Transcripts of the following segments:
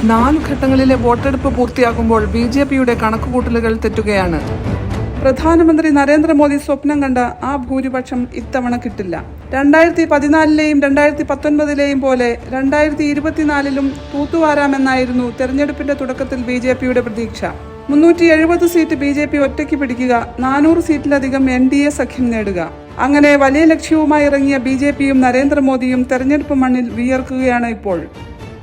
4 ഘട്ടങ്ങളിലെ വോട്ടെടുപ്പ് പൂർത്തിയാക്കുമ്പോൾ ബി.ജെ.പിയുടെ കണക്കുകൂട്ടലുകൾ തെറ്റുകയാണ്. പ്രധാനമന്ത്രി നരേന്ദ്രമോദി സ്വപ്നം കണ്ട ആ ഭൂരിപക്ഷം ഇത്തവണ കിട്ടില്ല. 2014-ലെയും 2019-ലെയും പോലെ 2024-ലും തൂത്തുവാരാമെന്നായിരുന്നു തെരഞ്ഞെടുപ്പിന്റെ തുടക്കത്തിൽ ബി.ജെ.പിയുടെ പ്രതീക്ഷ. 370 സീറ്റ് ബി.ജെ.പി ഒറ്റയ്ക്ക് പിടിക്കുക, 400 സീറ്റിലധികം എൻ.ഡി.എ സഖ്യം നേടുക. അങ്ങനെ വലിയ ലക്ഷ്യവുമായി ഇറങ്ങിയ ബി.ജെ.പിയും നരേന്ദ്രമോദിയും തെരഞ്ഞെടുപ്പ് മണ്ണിൽ വിയർക്കുകയാണ് ഇപ്പോൾ.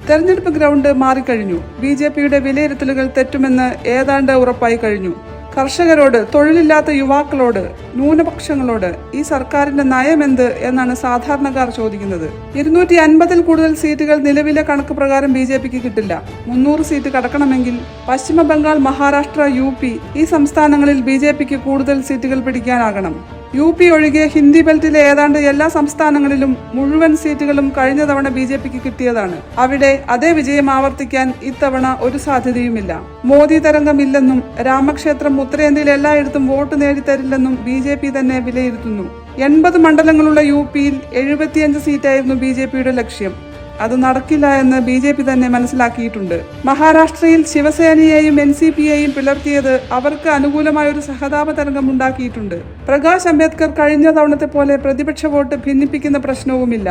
തെരഞ്ഞെടുപ്പ് ഗ്രൗണ്ട് മാറിക്കഴിഞ്ഞു. ബി.ജെ.പിയുടെ വിലയിരുത്തലുകൾ തെറ്റുമെന്ന് ഏതാണ്ട് ഉറപ്പായി കഴിഞ്ഞു. കർഷകരോട്, തൊഴിലില്ലാത്ത യുവാക്കളോട്, ന്യൂനപക്ഷങ്ങളോട് ഈ സർക്കാരിന്റെ നയമെന്ത് എന്നാണ് സാധാരണക്കാർ ചോദിക്കുന്നത്. 250-ൽ കൂടുതൽ സീറ്റുകൾ നിലവിലെ കണക്ക് പ്രകാരം ബി.ജെ.പിക്ക് കിട്ടില്ല. 300 സീറ്റ് കടക്കണമെങ്കിൽ പശ്ചിമ ബംഗാൾ, മഹാരാഷ്ട്ര, യു.പി ഈ സംസ്ഥാനങ്ങളിൽ ബി.ജെ.പിക്ക് കൂടുതൽ സീറ്റുകൾ പിടിക്കാനാകണം. യു.പി ഒഴികെ ഹിന്ദി ബെൽറ്റിലെ ഏതാണ്ട് എല്ലാ സംസ്ഥാനങ്ങളിലും മുഴുവൻ സീറ്റുകളും കഴിഞ്ഞ തവണ ബി.ജെ.പിക്ക് കിട്ടിയതാണ്. അവിടെ അതേ വിജയം ആവർത്തിക്കാൻ ഇത്തവണ ഒരു സാധ്യതയുമില്ല. മോദി തരംഗമില്ലെന്നും രാമക്ഷേത്രം ഉത്തരേന്ത്യയിൽ എല്ലായിടത്തും വോട്ട് നേടിത്തരില്ലെന്നും ബി.ജെ.പി തന്നെ വിലയിരുത്തുന്നു. 80 മണ്ഡലങ്ങളുള്ള യു.പിയിൽ 75 സീറ്റായിരുന്നു ബി.ജെ.പിയുടെ ലക്ഷ്യം. അത് നടക്കില്ല എന്ന് ബി.ജെ.പി തന്നെ മനസ്സിലാക്കിയിട്ടുണ്ട്. മഹാരാഷ്ട്രയിൽ ശിവസേനയെയും എൻ.സി.പിയെയും പിളർത്തിയത് അവർക്ക് അനുകൂലമായ ഒരു സഹതാപ തരംഗം ഉണ്ടാക്കിയിട്ടുണ്ട്. പ്രകാശ് അംബേദ്കർ കഴിഞ്ഞ തവണത്തെ പോലെ പ്രതിപക്ഷ വോട്ട് ഭിന്നിപ്പിക്കുന്ന പ്രശ്നവുമില്ല.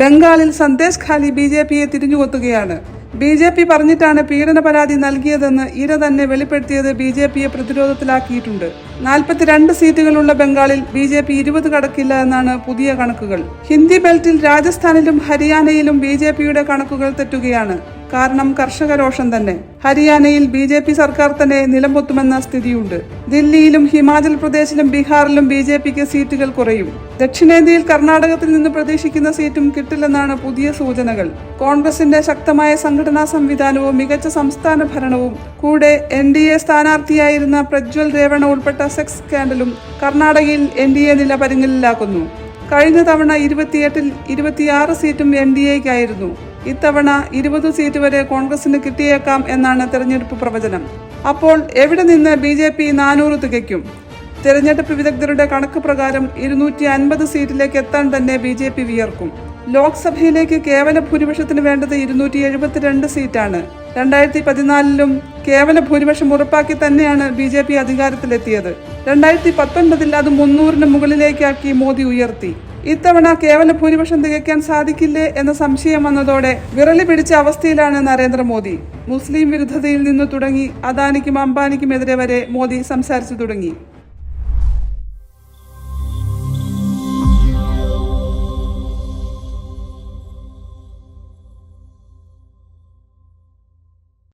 ബംഗാളിൽ സന്ദേശ് ഖാലി ബി.ജെ.പിയെ തിരിഞ്ഞുകൊത്തുകയാണ്. ബി.ജെ.പി പറഞ്ഞിട്ടാണ് പീഡന പരാതി നൽകിയതെന്ന് ഇര തന്നെ വെളിപ്പെടുത്തിയത് ബി.ജെ.പിയെ പ്രതിരോധത്തിലാക്കിയിട്ടുണ്ട്. 42 സീറ്റുകളുള്ള ബംഗാളിൽ ബി.ജെ.പി 20 കടക്കില്ല എന്നാണ് പുതിയ കണക്കുകൾ. ഹിന്ദി ബെൽറ്റിൽ രാജസ്ഥാനിലും ഹരിയാനയിലും ബി.ജെ.പിയുടെ കണക്കുകൾ തെറ്റുകയാണ്. കാരണം കർഷകരോഷം തന്നെ. ഹരിയാനയിൽ ബി.ജെ.പി സർക്കാർ തന്നെ നിലംപൊത്തുമെന്ന സ്ഥിതിയുണ്ട്. ദില്ലിയിലും ഹിമാചൽ പ്രദേശിലും ബീഹാറിലും ബി.ജെ.പിക്ക് സീറ്റുകൾ കുറയും. ദക്ഷിണേന്ത്യയിൽ കർണാടകത്തിൽ നിന്ന് പ്രതീക്ഷിക്കുന്ന സീറ്റും കിട്ടില്ലെന്നാണ് പുതിയ സൂചനകൾ. കോൺഗ്രസിന്റെ ശക്തമായ സംഘടനാ സംവിധാനവും മികച്ച സംസ്ഥാന ഭരണവും കൂടെ എൻ.ഡി.എ സ്ഥാനാർത്ഥിയായിരുന്ന പ്രജ്വൽ രേവണ ഉൾപ്പെട്ട സെക്സ് സ്കാൻഡലും കർണാടകയിൽ എൻ.ഡി.എ നില പരുങ്ങലിലാക്കുന്നു. കഴിഞ്ഞ തവണ 28-ൽ 26 സീറ്റും എൻ.ഡി.എക്കായിരുന്നു. ഇത്തവണ 20 സീറ്റ് വരെ കോൺഗ്രസിന് കിട്ടിയേക്കാം എന്നാണ് തെരഞ്ഞെടുപ്പ് പ്രവചനം. അപ്പോൾ എവിടെ നിന്ന് ബി.ജെ.പി 400 തികയ്ക്കും? തെരഞ്ഞെടുപ്പ് വിദഗ്ധരുടെ കണക്ക് പ്രകാരം 250 സീറ്റിലേക്ക് എത്താൻ തന്നെ ബി.ജെ.പി വിയർക്കും. ലോക്സഭയിലേക്ക് കേവല ഭൂരിപക്ഷത്തിന് വേണ്ടത് 272 സീറ്റാണ്. 2014-ലും കേവല ഭൂരിപക്ഷം ഉറപ്പാക്കി തന്നെയാണ് ബി.ജെ.പി അധികാരത്തിലെത്തിയത്. 2019-ൽ അത് 300-ന് മുകളിലേക്കാക്കി മോദി ഉയർത്തി. ഇത്തവണ കേവല ഭൂരിപക്ഷം തികയ്ക്കാൻ സാധിക്കില്ലേ എന്ന സംശയം വന്നതോടെ വിറളി പിടിച്ച അവസ്ഥയിലാണ് നരേന്ദ്രമോദി. മുസ്ലിം വിരുദ്ധതയിൽ നിന്നു തുടങ്ങി അദാനിക്കും അംബാനിക്കുമെതിരെ വരെ മോദി സംസാരിച്ചു തുടങ്ങി.